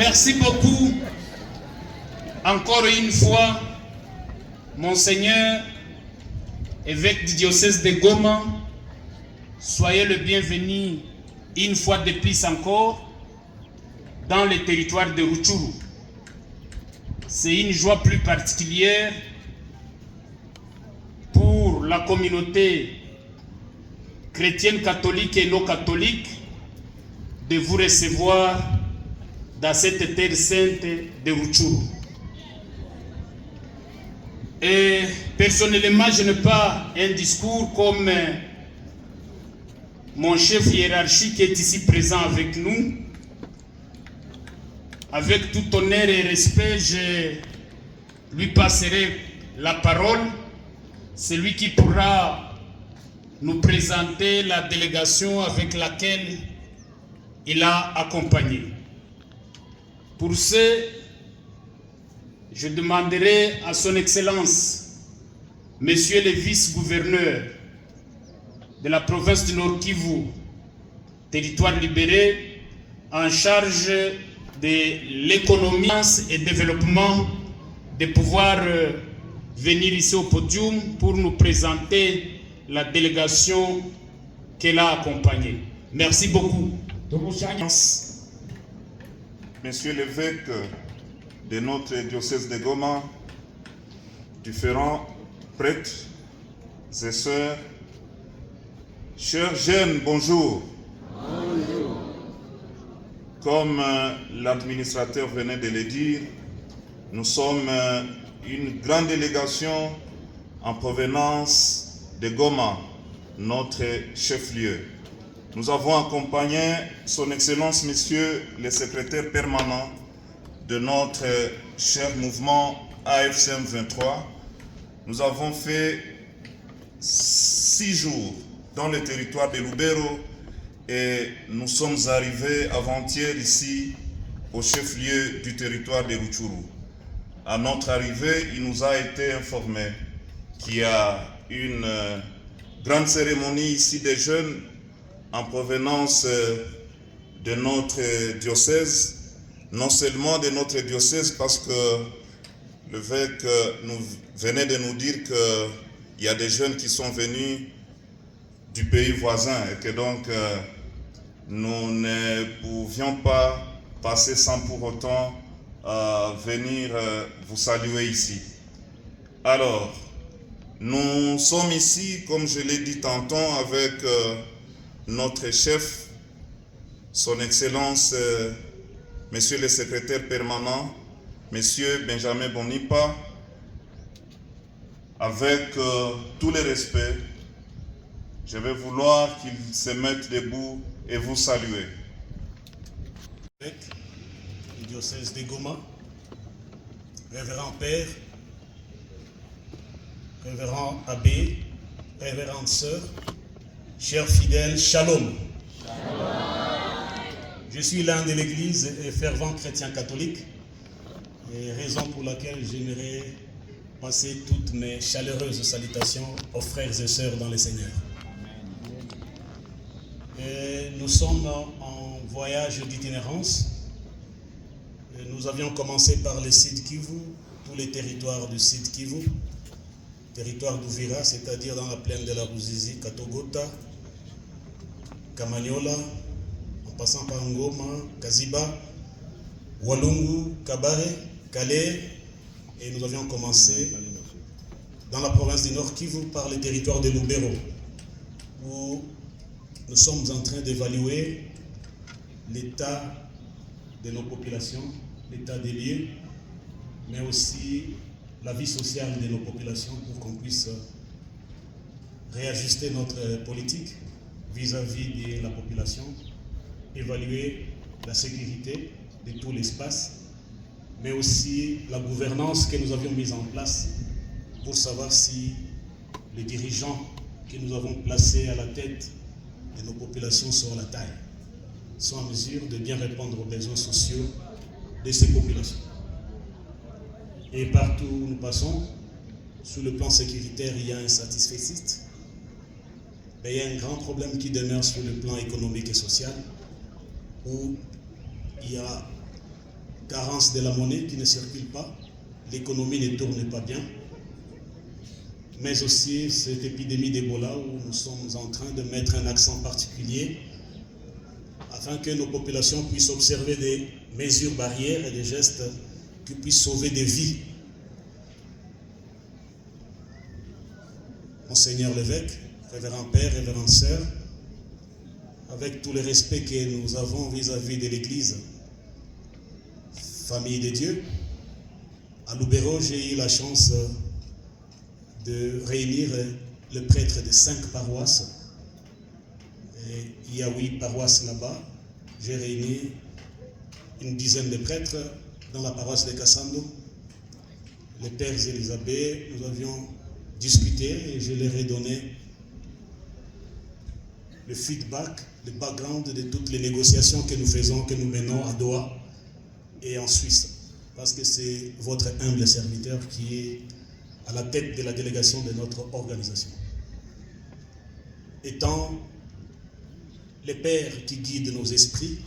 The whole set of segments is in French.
Merci beaucoup. Encore une fois, Monseigneur, évêque du diocèse de Goma, soyez le bienvenu une fois de plus encore dans le territoire de Rutshuru. C'est une joie plus particulière pour la communauté chrétienne catholique et non catholique de vous recevoir dans cette terre sainte de Rutshuru. Et personnellement, je n'ai pas un discours comme mon chef hiérarchique qui est ici présent avec nous. Avec tout honneur et respect, je lui passerai la parole. C'est lui qui pourra nous présenter la délégation avec laquelle il a accompagné. Pour ce, je demanderai à son Excellence, Monsieur le vice-gouverneur de la province du Nord Kivu, territoire libéré, en charge de l'économie et développement, de pouvoir venir ici au podium pour nous présenter la délégation qu'elle a accompagnée. Merci beaucoup. Monsieur l'évêque de notre diocèse de Goma, différents prêtres et sœurs, chers jeunes, bonjour. Bonjour. Comme l'administrateur venait de le dire, nous sommes une grande délégation en provenance de Goma, notre chef-lieu. Nous avons accompagné son Excellence, Monsieur le secrétaire permanent de notre cher mouvement AFCM 23. Nous avons fait 6 jours dans le territoire de Lubero et nous sommes arrivés avant-hier ici au chef-lieu du territoire de Rutshuru. À notre arrivée, il nous a été informé qu'il y a une grande cérémonie ici des jeunes en provenance de notre diocèse, non seulement de notre diocèse, parce que l'évêque venait de nous dire qu'il y a des jeunes qui sont venus du pays voisin et que donc nous ne pouvions pas passer sans pour autant venir vous saluer ici. Alors, nous sommes ici, comme je l'ai dit tantôt, avec notre chef, son Excellence, Monsieur le secrétaire permanent, Monsieur Benjamin Bonipa, avec tout le respect, je vais vouloir qu'il se mette debout et vous saluer. Le diocèse de Goma, révérend Père, révérend Abbé, révérende Sœur, chers fidèles, Shalom. Je suis l'un de l'Église et fervent chrétien catholique, et raison pour laquelle j'aimerais passer toutes mes chaleureuses salutations aux frères et sœurs dans le Seigneur. Et nous sommes en voyage d'itinérance. Nous avions commencé par le Sud Kivu, tous les territoires du Sud Kivu, territoire d'Uvira, c'est-à-dire dans la plaine de la Ruzizi, Katogota, Kamanyola, en passant par Ngoma, Kaziba, Walungu, Kabare, Calais, et nous avions commencé dans la province du Nord Kivu par le territoire de Lubero, où nous sommes en train d'évaluer l'état de nos populations, l'état des lieux, mais aussi la vie sociale de nos populations pour qu'on puisse réajuster notre politique vis-à-vis de la population, évaluer la sécurité de tout l'espace, mais aussi la gouvernance que nous avions mise en place pour savoir si les dirigeants que nous avons placés à la tête de nos populations sont à la taille, sont en mesure de bien répondre aux besoins sociaux de ces populations. Et partout où nous passons, sur le plan sécuritaire, il y a un satisfecit, mais il y a un grand problème qui demeure sur le plan économique et social, où il y a carence de la monnaie qui ne circule pas, l'économie ne tourne pas bien, mais aussi cette épidémie d'Ebola où nous sommes en train de mettre un accent particulier afin que nos populations puissent observer des mesures barrières et des gestes qui puissent sauver des vies. Monseigneur l'évêque, révérend père, révérend sœur, avec tout le respect que nous avons vis-à-vis de l'Église, famille de Dieu, à Lubero, j'ai eu la chance de réunir le prêtre de 5 paroisses. Et il y a 8 paroisses là-bas. J'ai réuni une dizaine de prêtres dans la paroisse de Kassando. Les pères Élisabeth, nous avions discuté et je leur ai donné le feedback, le background de toutes les négociations que nous faisons, que nous menons à Doha et en Suisse. Parce que c'est votre humble serviteur qui est à la tête de la délégation de notre organisation. Étant les pères qui guident nos esprits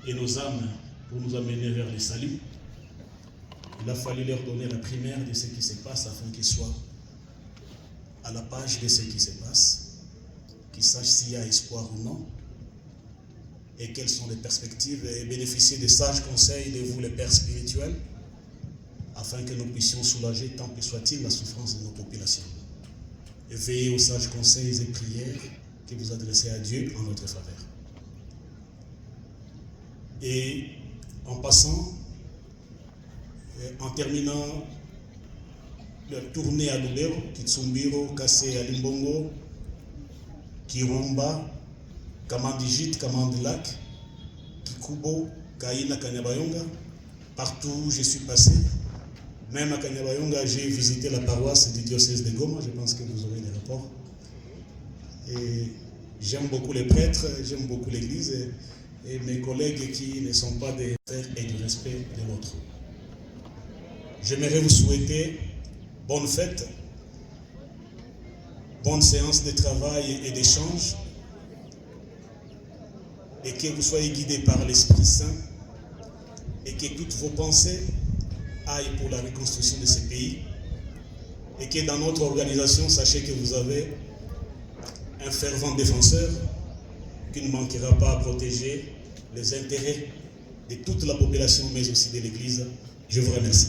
et nos âmes pour nous amener vers le salut, il a fallu leur donner la primaire de ce qui se passe afin qu'ils soient à la page de ce qui se passe, qu'ils sachent s'il y a espoir ou non, et quelles sont les perspectives, et bénéficier des sages conseils de vous les pères spirituels, afin que nous puissions soulager tant que soit-il la souffrance de nos populations. Et veiller aux sages conseils et prières que vous adressez à Dieu en notre faveur. Et en passant, en terminant leur tournée à Lubero, Kitsumbiro, Kassé, Alimbongo, Kiromba, Kamandijit, Kamandilac, Kikubo, Kaina, Kanyabayonga, partout où je suis passé. Même à Kanyabayonga, j'ai visité la paroisse du diocèse de Goma, je pense que vous aurez des rapports. Et j'aime beaucoup les prêtres, j'aime beaucoup l'église et mes collègues qui ne sont pas des frères et du respect de l'autre. J'aimerais vous souhaiter bonne fête, bonne séance de travail et d'échange, et que vous soyez guidés par l'Esprit Saint et que toutes vos pensées aillent pour la reconstruction de ce pays, et que dans notre organisation, sachez que vous avez un fervent défenseur qui ne manquera pas à protéger les intérêts de toute la population, mais aussi de l'Église. Je vous remercie.